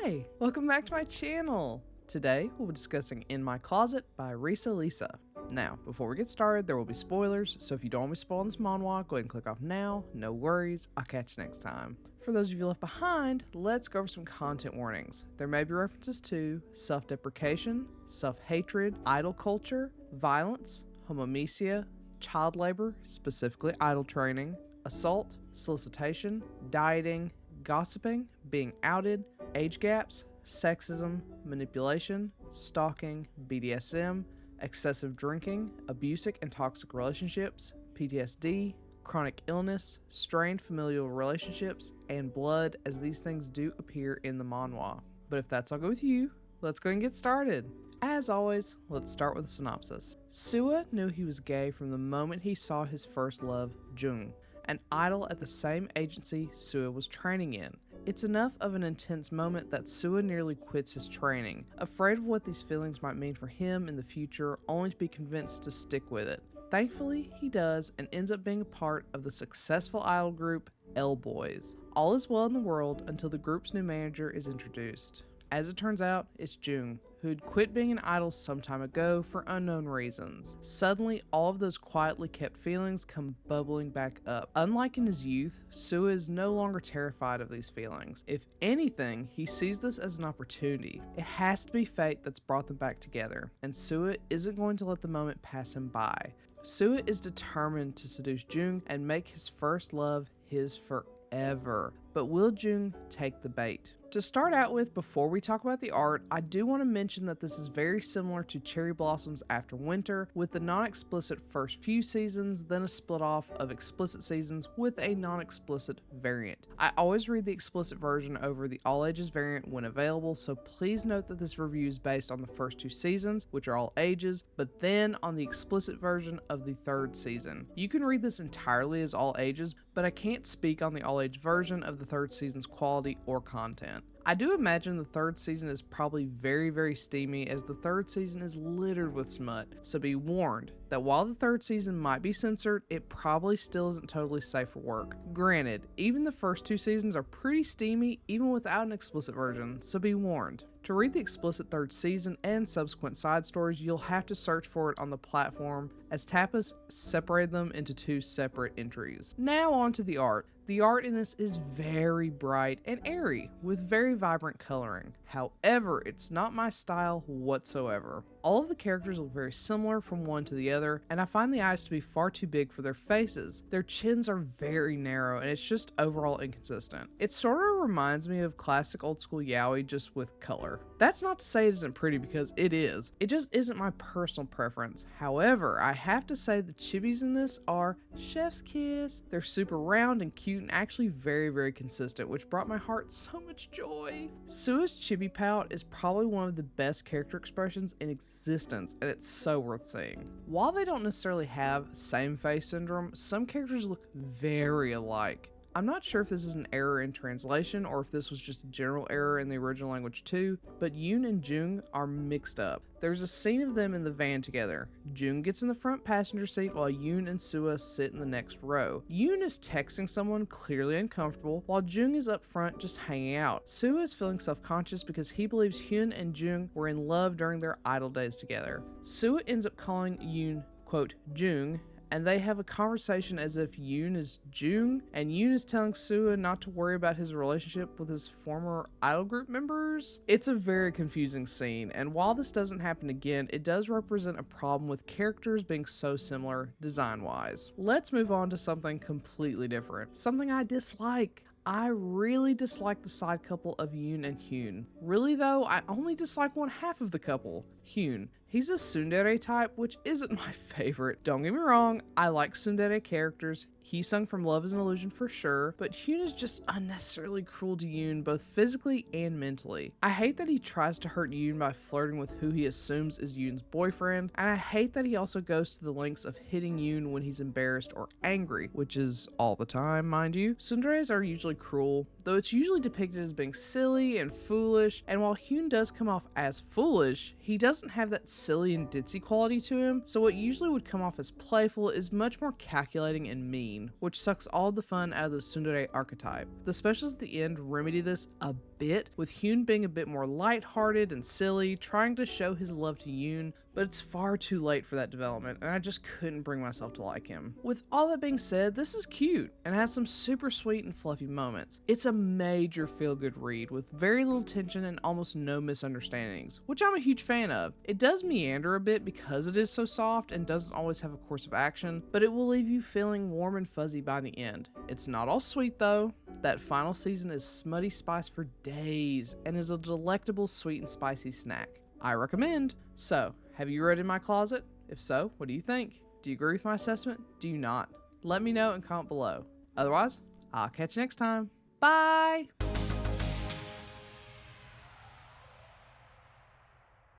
Hi, welcome back to my channel. Today we'll be discussing In My Closet by RISA. Now, before we get started, there will be spoilers, so if you don't want me spoiling this manhwa, go ahead and click off now. No worries, I'll catch you next time. For those of you left behind, let's go over some content warnings. There may be references to self-deprecation, self-hatred, idol culture, violence, homomesia, child labor, specifically idol training, assault, solicitation, dieting, gossiping, being outed, age gaps, sexism, manipulation, stalking, BDSM, excessive drinking, abusive and toxic relationships, PTSD, chronic illness, strained familial relationships, and blood, as these things do appear in the manhwa. But if that's all good with you, let's go and get started. As always, let's start with a synopsis. Sua knew he was gay from the moment he saw his first love, Jung, an idol at the same agency Sua was training in. It's enough of an intense moment that Sua nearly quits his training, afraid of what these feelings might mean for him in the future, only to be convinced to stick with it. Thankfully, he does and ends up being a part of the successful idol group L-Boys. All is well in the world until the group's new manager is introduced. As it turns out, it's Jung, who'd quit being an idol some time ago for unknown reasons. Suddenly, all of those quietly kept feelings come bubbling back up. Unlike in his youth, Sua is no longer terrified of these feelings. If anything, he sees this as an opportunity. It has to be fate that's brought them back together, and Sua isn't going to let the moment pass him by. Sua is determined to seduce Jung and make his first love his forever. But will Jung take the bait? To start out with, before we talk about the art, I do want to mention that this is very similar to Cherry Blossoms After Winter, with the non-explicit first few seasons, then a split off of explicit seasons with a non-explicit variant. I always read the explicit version over the all ages variant when available, so please note that this review is based on the first two seasons, which are all ages, but then on the explicit version of the third season. You can read this entirely as all ages, but I can't speak on the all age version of the third season's quality or content. I do imagine the third season is probably very steamy, as the third season is littered with smut, so be warned that while the third season might be censored, it probably still isn't totally safe for work. Granted, even the first two seasons are pretty steamy even without an explicit version, so be warned. To read the explicit third season and subsequent side stories, you'll have to search for it on the platform, as Tapas separated them into two separate entries. Now on to the art. The art in this is very bright and airy, with very vibrant coloring. However, it's not my style whatsoever. All of the characters look very similar from one to the other, and I find the eyes to be far too big for their faces. Their chins are very narrow, and it's just overall inconsistent. It sort of reminds me of classic old school yaoi, just with color. That's not to say it isn't pretty, because it is. It just isn't my personal preference. However, I have to say the chibis in this are chef's kiss. They're super round and cute and actually very consistent, which brought my heart so much joy. Sua's chibi pout is probably one of the best character expressions in existence, and it's so worth seeing. While they don't necessarily have same face syndrome, some characters look very alike. I'm not sure if this is an error in translation or if this was just a general error in the original language too, but Yoon and Jung are mixed up. There's a scene of them in the van together. Jung gets in the front passenger seat while Yoon and Sua sit in the next row. Yoon is texting someone, clearly uncomfortable, while Jung is up front just hanging out. Sua is feeling self-conscious because he believes Hyun and Jung were in love during their idol days together. Sua ends up calling Yoon, quote, Jung, and they have a conversation as if Yoon is Jung, and Yoon is telling Sua not to worry about his relationship with his former idol group members. It's a very confusing scene, and while this doesn't happen again, it does represent a problem with characters being so similar design-wise. Let's move on to something completely different. Something I dislike. I really dislike the side couple of Yoon and Hyun. Really though, I only dislike one half of the couple, Hyun. He's a tsundere type, which isn't my favorite. Don't get me wrong, I like tsundere characters. Sung from Love is an Illusion for sure, but Hyun is just unnecessarily cruel to Yoon, both physically and mentally. I hate that he tries to hurt Yoon by flirting with who he assumes is Yoon's boyfriend, and I hate that he also goes to the lengths of hitting Yoon when he's embarrassed or angry, which is all the time, mind you. Tsunderes are usually cruel, though it's usually depicted as being silly and foolish, and while Hyun does come off as foolish, he doesn't have that silly and ditzy quality to him, so what usually would come off as playful is much more calculating and mean, which sucks all the fun out of the tsundere archetype. The specials at the end remedy this a bit, with Hyun being a bit more lighthearted and silly, trying to show his love to Yoon, but it's far too late for that development, and I just couldn't bring myself to like him. With all that being said, this is cute, and has some super sweet and fluffy moments. It's a major feel-good read, with very little tension and almost no misunderstandings, which I'm a huge fan of. It does meander a bit because it is so soft and doesn't always have a course of action, but it will leave you feeling warm and fuzzy by the end. It's not all sweet though. That final season is smutty spice for days, and is a delectable sweet and spicy snack. I recommend. So, have you read In My Closet? If so, what do you think? Do you agree with my assessment? Do you not? Let me know and comment below. Otherwise, I'll catch you next time. Bye!